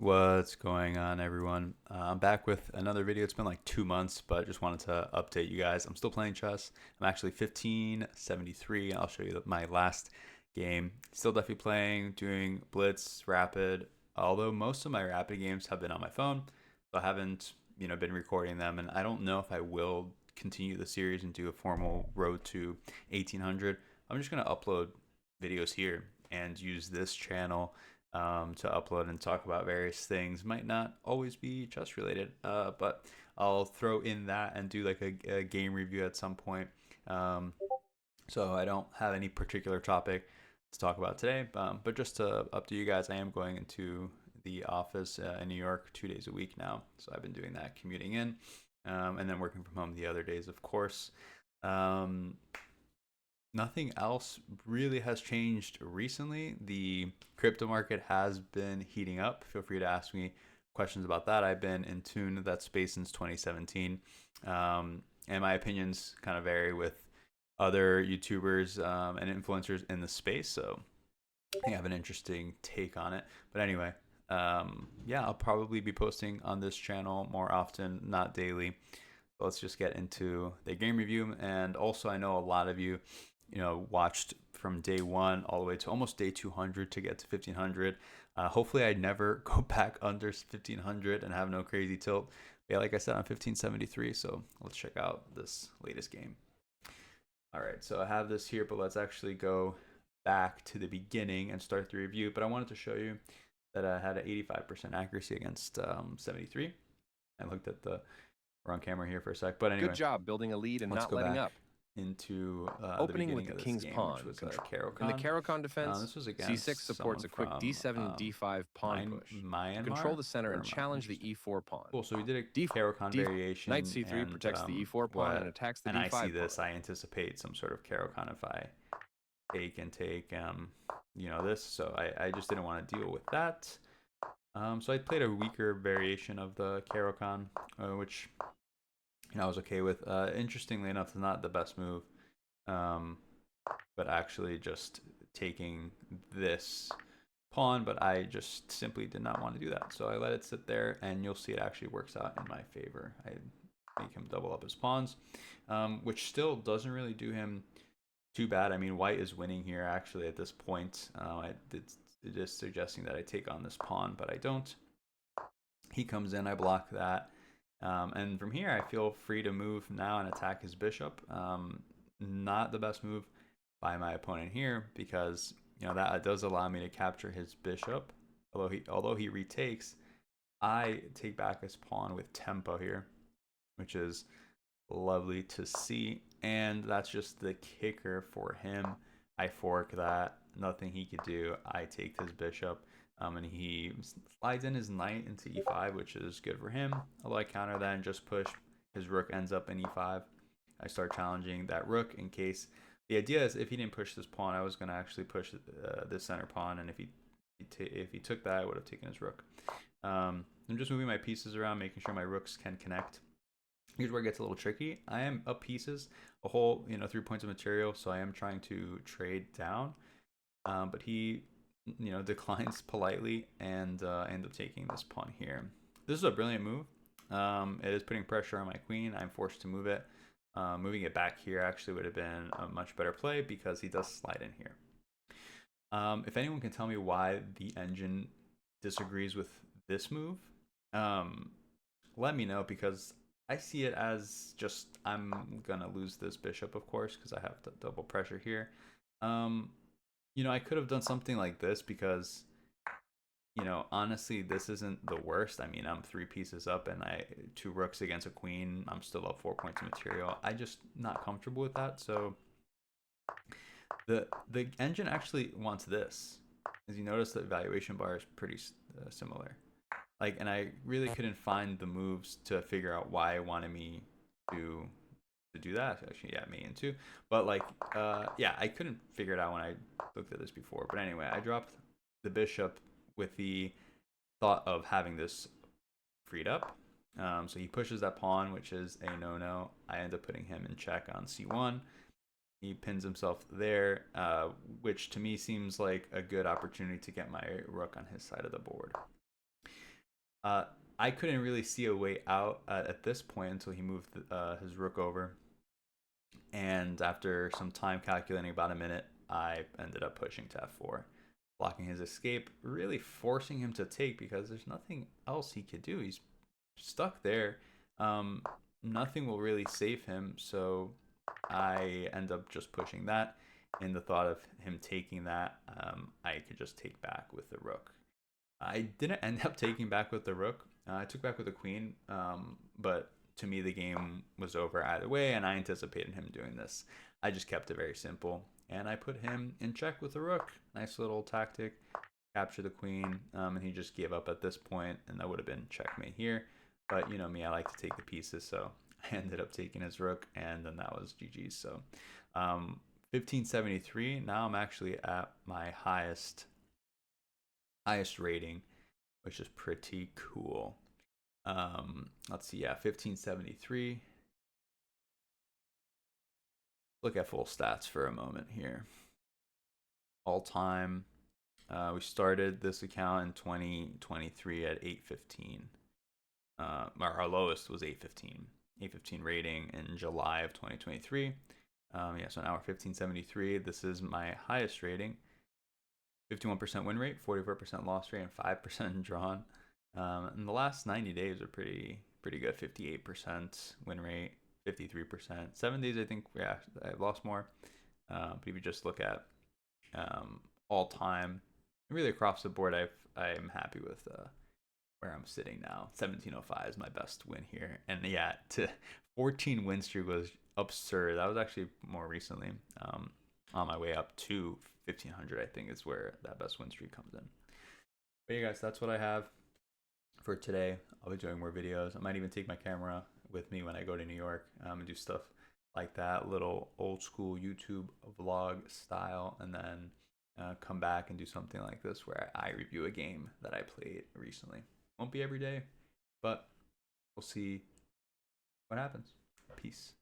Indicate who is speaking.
Speaker 1: What's going on, everyone? I'm back with another video. It's been like 2 months, but just wanted to update you guys. I'm still playing chess. I'm actually 1573. I'll show you my last game. Still definitely playing, doing Blitz, Rapid. Although most of my Rapid games have been on my phone, so I haven't, been recording them. And I don't know if I will continue the series and do a formal road to 1800. I'm just gonna upload videos here and use this channel to upload and talk about various things. Might not always be chess related, but I'll throw in that and do like a game review at some point. Um, so I don't have any particular topic to talk about today, but just to update you guys, I am going into the office in New York 2 days a week now. So I've been doing that, commuting in, and then working from home the other days, of course. Um, Nothing else really has changed recently. The crypto market has been heating up. Feel free to ask me questions about that. I've been in tune with that space since 2017. And my opinions kind of vary with other YouTubers and influencers in the space. So I think I have an interesting take on it. But anyway, yeah, I'll probably be posting on this channel more often, not daily. So let's just get into the game review. And also, I know a lot of you, watched from day one all the way to almost day 200 to get to 1500. Hopefully, I never go back under 1500 and have no crazy tilt. But yeah, like I said, I'm 1573. So let's check out this latest game. All right, so I have this here, but let's actually go back to the beginning and start the review. But I wanted to show you that I had an 85% accuracy against 73. I looked at the wrong camera here for a sec. But
Speaker 2: Good
Speaker 1: anyway,
Speaker 2: job building a lead and
Speaker 1: let's
Speaker 2: not
Speaker 1: go
Speaker 2: letting
Speaker 1: back
Speaker 2: up.
Speaker 1: into the
Speaker 2: Opening with
Speaker 1: beginning
Speaker 2: the
Speaker 1: of this
Speaker 2: king's
Speaker 1: game, which
Speaker 2: pawn.
Speaker 1: was
Speaker 2: Good.
Speaker 1: Caro-Kann.
Speaker 2: In the Caro-Kann defense,
Speaker 1: This was
Speaker 2: c6
Speaker 1: against
Speaker 2: supports
Speaker 1: someone
Speaker 2: a quick
Speaker 1: from
Speaker 2: d7 and d5 pawn push.
Speaker 1: Myanmar.
Speaker 2: Control the center and challenge the
Speaker 1: Interesting.
Speaker 2: e4 pawn.
Speaker 1: Cool. So we did a
Speaker 2: D4,
Speaker 1: Caro-Kann
Speaker 2: D4.
Speaker 1: variation,
Speaker 2: Knight c3
Speaker 1: and
Speaker 2: protects the e4 pawn and attacks the
Speaker 1: and
Speaker 2: d5
Speaker 1: I see
Speaker 2: pawn.
Speaker 1: this. I anticipate some sort of Caro-Kann if I take this. So I just didn't want to deal with that. So I played a weaker variation of the Caro-Kann, which I was okay with. Interestingly enough, it's not the best move, but actually just taking this pawn, but I just simply did not want to do that. So I let it sit there, and you'll see it actually works out in my favor. I make him double up his pawns, which still doesn't really do him too bad. I mean, white is winning here actually at this point. It is suggesting that I take on this pawn, but I don't. He comes in, I block that. And from here, I feel free to move now and attack his bishop. Not the best move by my opponent here because that does allow me to capture his bishop. Although he retakes, I take back his pawn with tempo here, which is lovely to see. And that's just the kicker for him. I fork that. Nothing he could do. I take his bishop. And he slides in his knight into e5, which is good for him. Although I counter that and just push. His rook ends up in e5. I start challenging that rook in case. The idea is if he didn't push this pawn, I was going to actually push this center pawn. And if he took that, I would have taken his rook. I'm just moving my pieces around, making sure my rooks can connect. Here's where it gets a little tricky. I am up pieces, a whole 3 points of material, so I am trying to trade down. But he declines politely and end up taking this pawn here. This is a brilliant move. It is putting pressure on my queen. I'm forced to move it. Moving it back here actually would have been a much better play because he does slide in here. If anyone can tell me why the engine disagrees with this move, let me know because I see it as just I'm gonna lose this bishop, of course, because I have the double pressure here. I could have done something like this because, honestly, this isn't the worst. I mean, I'm 3 pieces up and 2 rooks against a queen. I'm still up 4 points of material. I just not comfortable with that. So the engine actually wants this. As you notice, the evaluation bar is pretty similar. And I really couldn't find the moves to figure out why it wanted me to do that. Actually, yeah, me and too. But yeah, I couldn't figure it out when I looked at this before. But anyway, I dropped the bishop with the thought of having this freed up. So he pushes that pawn, which is a no-no. I end up putting him in check on c1. He pins himself there, which to me seems like a good opportunity to get my rook on his side of the board. I couldn't really see a way out at this point until he moved his rook over. And after some time calculating, about a minute, I ended up pushing to f4, blocking his escape, really forcing him to take because there's nothing else he could do. He's stuck there. Nothing will really save him, so I end up just pushing that. In the thought of him taking that, I could just take back with the rook. I didn't end up taking back with the rook. I took back with the queen, but to me the game was over either way, and I anticipated him doing this. I just kept it very simple, and I put him in check with the rook. Nice little tactic, capture the queen, and he just gave up at this point, and that would have been checkmate here. But you know me, I like to take the pieces, so I ended up taking his rook, and then that was GG's. So 1573. Now I'm actually at my highest rating, which is pretty cool. Let's see, yeah, 1573. Look at full stats for a moment here. All time. We started this account in 2023 at 815. Our lowest was 815. 815 rating in July of 2023. Yeah, so now we're 1573. This is my highest rating. 51% win rate, 44% loss rate, and 5% drawn. And the last 90 days are pretty good. 58% win rate, 53%. 7 days, I think, yeah, I've lost more. But if you just look at all time, really across the board, I'm happy with where I'm sitting now. 1705 is my best win here, and yeah, to 14 win streak was absurd. That was actually more recently. On my way up to 1500, I think is where that best win streak comes in. But yeah, guys, that's what I have for today. I'll be doing more videos. I might even take my camera with me when I go to New York and do stuff like that, little old school YouTube vlog style, and then come back and do something like this where I review a game that I played recently. Won't be every day, but we'll see what happens. Peace.